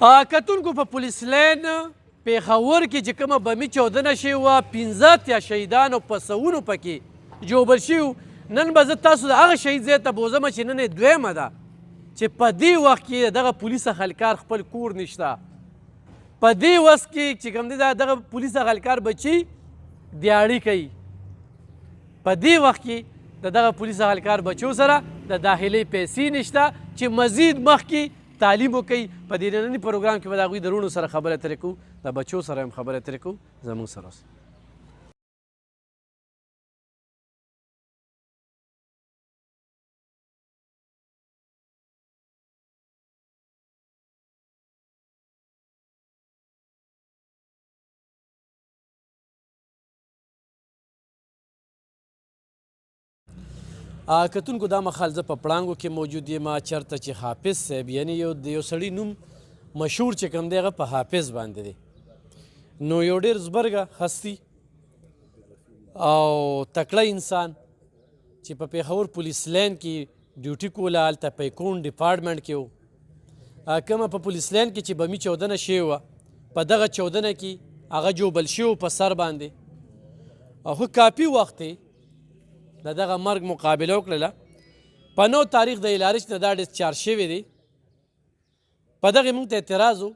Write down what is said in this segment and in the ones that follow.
کتونکو په پولیس لین پېښور کې چې کومه بمي چاودنه شوې وه 15 اتیا شهیدان او په سوونو پکې ژوبل شوي. نن به زه تاسو د هغه شهید ځای ته بوځم چې نن یې دویمه ده چې په دې وخت کې دغه پولیس اخلکار خپل کور نشته. په دې وخت کې چې کوم دی دغه پولیس اخلکار بچي دیاړي کوي. په دې وخت کې د دغه پولیس اخلکار بچو سره د داخلي پیسې نشته چې مزید مخکې تعلیم وکوي. په دې ننني پروګرام کې به د هغوی د وروڼو سره خبرې اترې کوو، د بچو سره هم خبرې اترې کوو. زموږ سره اوسئ. کتونکو دا مهال زه په پړانګو کې موجود یم چېرته چې حافظ صاحب یعنې د یو سړي نوم مشهور چې کوم دی هغه په حافظ باندې دی. نو یو ډېر زبرګه هستي او تکړه انسان چې په پېښور پولیس لین کې ډیوټي کوله، هلته په اکاونټ ډپارټمنټ کې و. کومه په پولیس لین کې چې بمي چاودنه شوې وه، په دغه چاودنه کې هغه جوبل شوي په سر باندې. خو کافي وخت د دغه مرګ مقابله وکړله. په 9 تاریخ د الارش نه دا ډسچارج شوی دی. په دغې موږ ته اعتراض و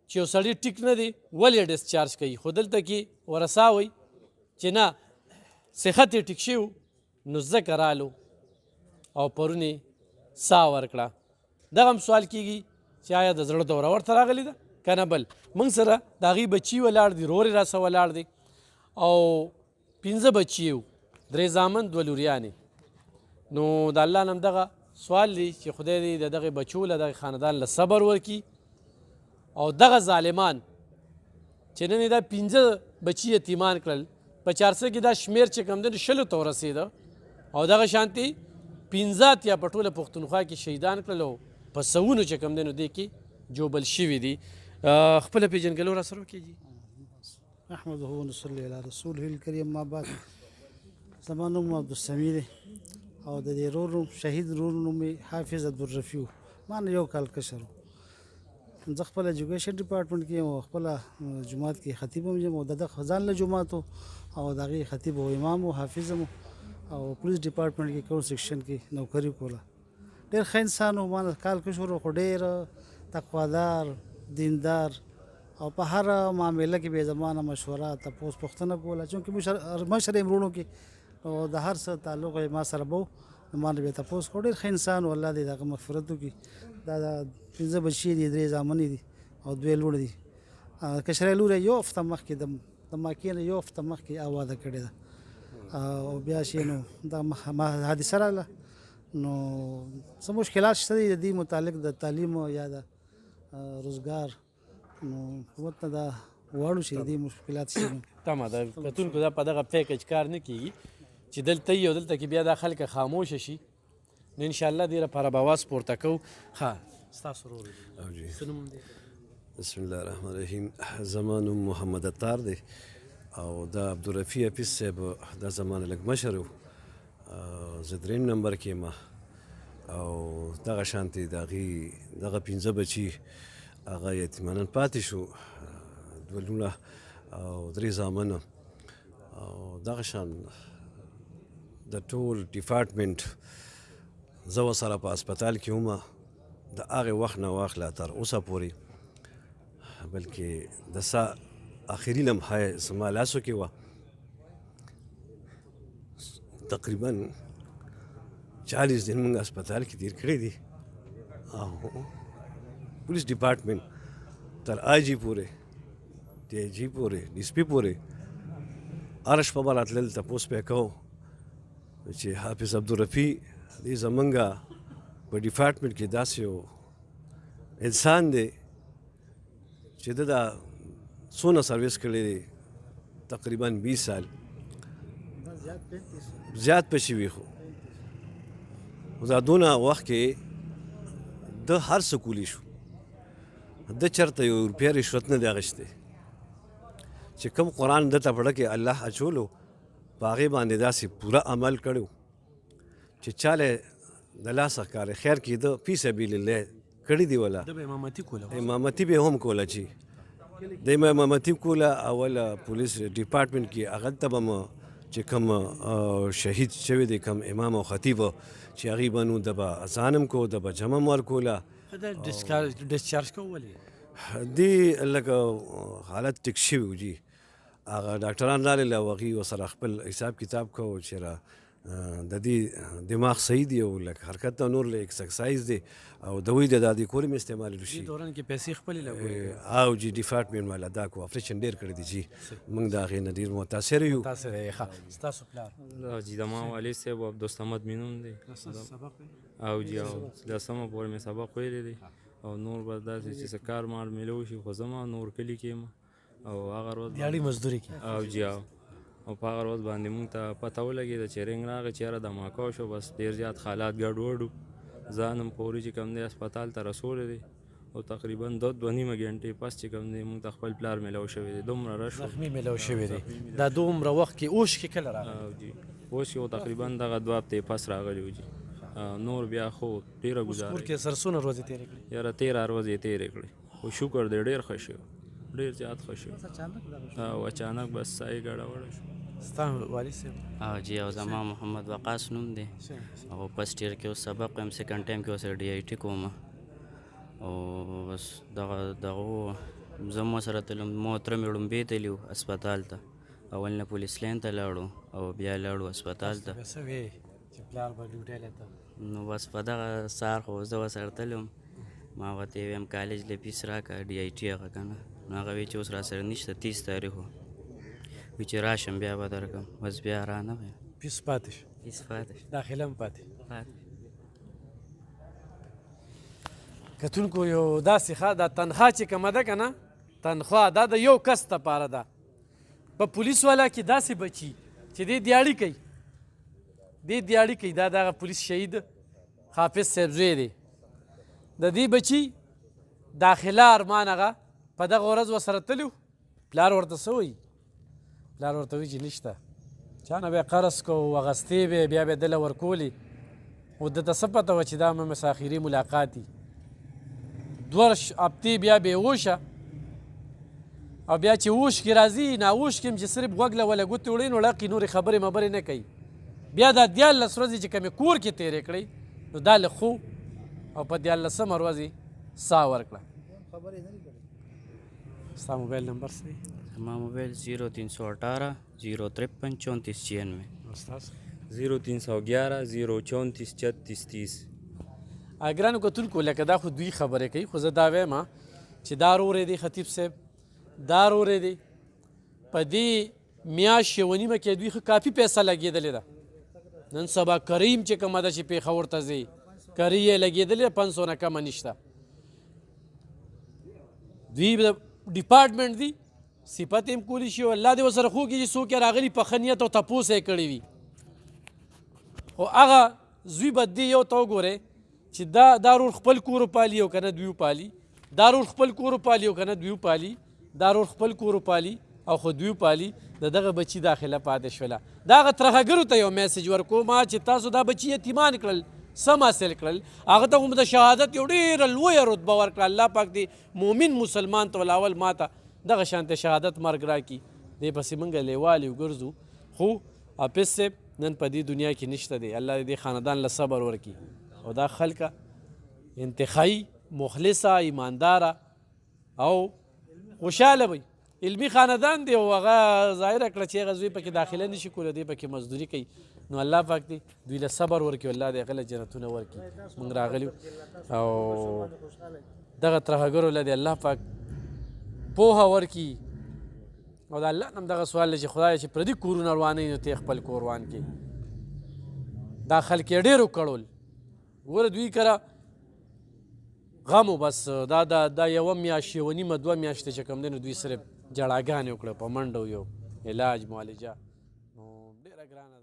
چې یو سړي ټیک نه دی ولې یې ډسچارج کوي، خو دلته کې ورسا وایي چې نه صحت یې ټیک شوي نو ځکه رالو او پرون یې ساه ورکړه. دغه هم سوال کېږي چې آیا د زړه دوره ورته راغلې ده که نه بل. موږ سره د هغې بچي ولاړ دي، رور یې راسه ولاړ دی او 15 بچي یې 3 زامن 2 لوریانې. نو د الله نه دغه سوال دی چې خدای دې د دغې بچو له دغې خاندان له صبر ورکړي او دغه ظالمان چې نن یې دا 15 بچي یتیمان کړل، په 400 کې دا شمېر چې کوم دی 20 ته ورسېده او دغه شانتې 15 اتیا په ټوله پښتونخوا کې شهیدان کړل او په سوونو چې کوم دی نو دې کې جوبل شوي دي. خپله پېژنګلو را سره وکړي. احمده ونصلي علی رسوله الکریم. ما بعد زما نوم عبدالسمیع دی او د دې ورور نوم شهید ورور نوم یې حافظ عبدالرفیع. ما نه 1 کال کشر و. زه خپله ایجوکیشن ډپارټمنټ کې یم او خپله جومات کې خطیب هم یم او د دغه ځان له جومات و او د هغې خطیب او امام و حافظ هم او پولیس ډپارټمنټ کې کور سیکشن کې نوکري کوله. ډېر ښه انسان و. ما نه کال کشر و خو ډېر تقوادار دیندار او په هر معامله کې بې زمانه مشوره تپوس پوښتنه کوله. چونکې مشر یم وروڼو کې او د هر څه تعلق یې ما سره به و. ما نه به یې تپوس کړو. ډېر ښه انسان و. الله دې د هغه مغفرت وکړي. دا 15 بچي دي، 3 زامن دي او 2 لوڼې دي. کشری لور یې یو هفته مخکې د مکې نه یو هفته مخکې واده کړې ده او بیا چې نو دا حادثه راغله. نو څه مشکلات شته دي د دې متعلق د تعلیم یا د روزګار. نو حکومت ته دا غواړو چې دې مشکلات شي. تمه ده. کتونکو دا په دغه پیکج کار نه کېږي چې دلته یي او دلته کې بیا دا خلک خاموشه شي. نو انشاءالله دې لپاره به اواز پورته کوو. ښه ستاسو ورور څه نوم دی؟ بسم الله الرحمن الرحیم. زما نوم محمد عطار دی او دا عبدالرفیع حفیظ صاحب دا زما نه لږ مشر و. زه 3 نمبر کې یم او دغه شانتې د هغې دغه 15 بچي هغه یتیمانان پاتې شو، 2 لوڼه او 3 زامن او دغه شان د ټول ډپارټمنټ زه ورسره په هسپتال کې وم د هغې وخت نه واخله تر اوسه پورې، بلکې د سا آخري لمحه یې زما لاسو کې وه. تقریبا 40 دن موږ هسپتال کې تیر کړی دي او پولیس ډپارټمنټ تر آی جي پورې ډي آی جي پورې ډي اس پي پورې هره شپه به راتلل تپوس به یې کوو چې حافظ عبدالرفیع دې زمونږ په ډپارټمنټ کې داسې یو انسان دی چې ده دا څونه سروس کړی دی، تقریبا 20 سال زیات په شوي. خو دا دونه وخت کې ده هر څه کولی شو. ده چېرته یو روپیه رشوت نه دی اخیستی چې کوم قرآن ده ته په زړه کې الله اچولو په هغې باندې داسې پوره عمل کړی چې چاله د لاسه کار خیر کې ده فی سبیل الله کړي دی ولا د به امامتي کوله امامتي به هم کوله چې د امامتي کوله اول پولیس ډپارټمنټ کې هغه ته به چې کوم شهید شوی دی کوم امام او خطیب چې هغوی به نو د به اذان هم کو د به جمع هم ورکوله دا ډسچارج کو ولې دې لکه حالت ټیک شوي و جي هغه ډاکټران راغلل او هغوی ورسره خپل حساب کتاب کو چې را د دې دماغ صحیح دی او لکه حرکت ته نور ایکسرسایز دی او دوی د دادی کور هم استعمال شي دې دوران کې پیسې خپلې لګوي او جی ډپارټمنټ والا دا کو اپریشن ډیر کړی دی جی موږ د هغې نه ډېر متاثر یو تاسو یې ښه ستاسو پلار جی د ما والد صاحب عبدالصمد مینون دی او جی او لسمه پورې مې سبق ویلی دی او نور به داسې چې څه کار مار میلو شي خو زما نور کلي کې یم او هغه ورځ دیاړي مزدوري کې او جی او په هغه ورځ باندې مونږ ته پته ولګېده چې رنګ راغی چې یاره دماکه وشو بس ډېر زیات حالات ګډوډ وو ځان هم پورې چې کوم دی هسپتال ته رسولی دی او تقریبا دوه نیمه ګنټې پس چې کوم دی مونږ ته خپل پلار میلاو شوی دی دومره رش و زخمي میلاو شوی دی دا دومره وخت کې اوش کې کله راغلی او جی اوس یو تقریبا دغه 2 هفتې پس راغلی و جی نور بیا خو ډېره کور ګزاره کې سرسونه ورځې تېرې کړې یاره 13 ورځې یې تېرې کړې خو شکر دی ډېر ښه شو ډېر زیات ښه شو او اچانک بس ساه یې ګډوډه شو ستا والد صاحب او جی او زما محمد وقاص نوم دی او فرسټ ایئر کې اوس سبق وایم سیکنډ ټایم کې اوس ډي آی ټي کوم او بس دغه زه مو سره تلم محترم یې لومبۍ تلي وو هسپتال ته اول نه پولیس لین ته لاړو او بیا لاړو هسپتال ته بیا څه وې چې پلار به ډیوټۍ لته نو بس په دغه سهار خو زه ورسره تللی وم ما ورته یې ویم کالج له فیس راکړه ډي آی ټي هغه که نه نو هغه وی چې اوس راسره نشته 30 تاریخ و وی چې راشم بیا به درکړم بس بیا رانغی پیس پاتې شو فیس پاتې شو داخله هم پاتې پاتې کتونکو یو داسې ښه دا تنخوا چې کومه ده که نه تنخوا دا د یو کس دپاره ده په پولیس والا کې داسې بچي چې دې دیاړي کوي دې دیاړي کوي دا دغه پولیس شهید حافظ صاحب زوی دی د دې بچي داخله ارمان هغه په دغه ورځ ورسره تلي پلار ورته څه وایي پلار ورته وایي چې نشته چا نه به یې قرض کو اغستې به بیا به یې دله ورکولې خو دته څه پته وه چې دا مس آخري ملاقات وي 2 هفتې بیا بېهوشه او بیا چې اوش کې راځي ناوش کې هم چې صرف غوږ له وله ګوتې وړي نو ړقې نورې خبرې مبرې نه کوي بیا دا 14 ورځې چې کومې کور کې تېرې کړئ نو دا له خو او په 14مه ورځ یې ساه ورکړه ستا موبایل نمبر څه دی زما موبایل 0318 053 3496 او ستاسو 0311 034 3630 ګرانو کتونکو لکه دا خو دوی خبرې کوي خو زه دا وایم چې دا رورې دی خطیب صاحب دا رورې دی په دې میاشت یوه نیمه کې دوی ښه کافي پیسه لګېدلې ده نن سبا کریم چې کومه ده چې پېښور ته ځي کری یې لګېدلې 500 نه کمه نشته دوی د ډپارټمنټ دي صفت هم کولی شي الله دې ورسره خو کړي چې څوک یې راغلي په ښه نیت او تپوس یې کړی وي خو هغه زوی به دې یو ته وګورئ چې دا رور خپل کور پالي او که نه دوی وپالي دا رور خپل کور پالي او که نه دوی وپالي دا رور خپل کور پالي او خو دوی پالي د دغه بچي داخله پاتې شوله د هغه ترهګرو ته یو میسج ورکوم چې تاسو دا بچي یتیمان کړل سم حاصل کړل هغه ته هم د شهادت یو ډېره لویه رتبه ورکړه الله پاک دې مؤمن مسلمان ته ولاول ماته دغه شانته شهادت مرګ راکړي دې پسې موږ لیوالې وګرځو خو حافظ صاحب نن په دې دنیا کې نشته دی الله دې خاندان له صبر ورکړي او دا خلکه انتخابي مخلصه ایمانداره او خوشحاله وي علمي خاندان دی او هغه ظاهره کړه چې هغه زوی پکې داخله نشي کولی دی پکې مزدوري کوي نو الله پاک دی دوی له صبر ورکړي الله دې هغه له جنتونه ورکړي موږ راغلي او دغه ترهګرو له دې الله پاک پوهه ورکړي او د الله نم دغه سوال دی چې خدای چې پردي کورونه روانوي نو ته خپل کور روان کړي دا خلک یې ډېر وکړول ګوره دوی کره غم و بس دا یوه میاشت یوه نیمه 2 میاشتې چې کوم دی نو دوی صرف جړاګانې وکړه په منډه یو علاج معالجه نو ډېره ګرانه ده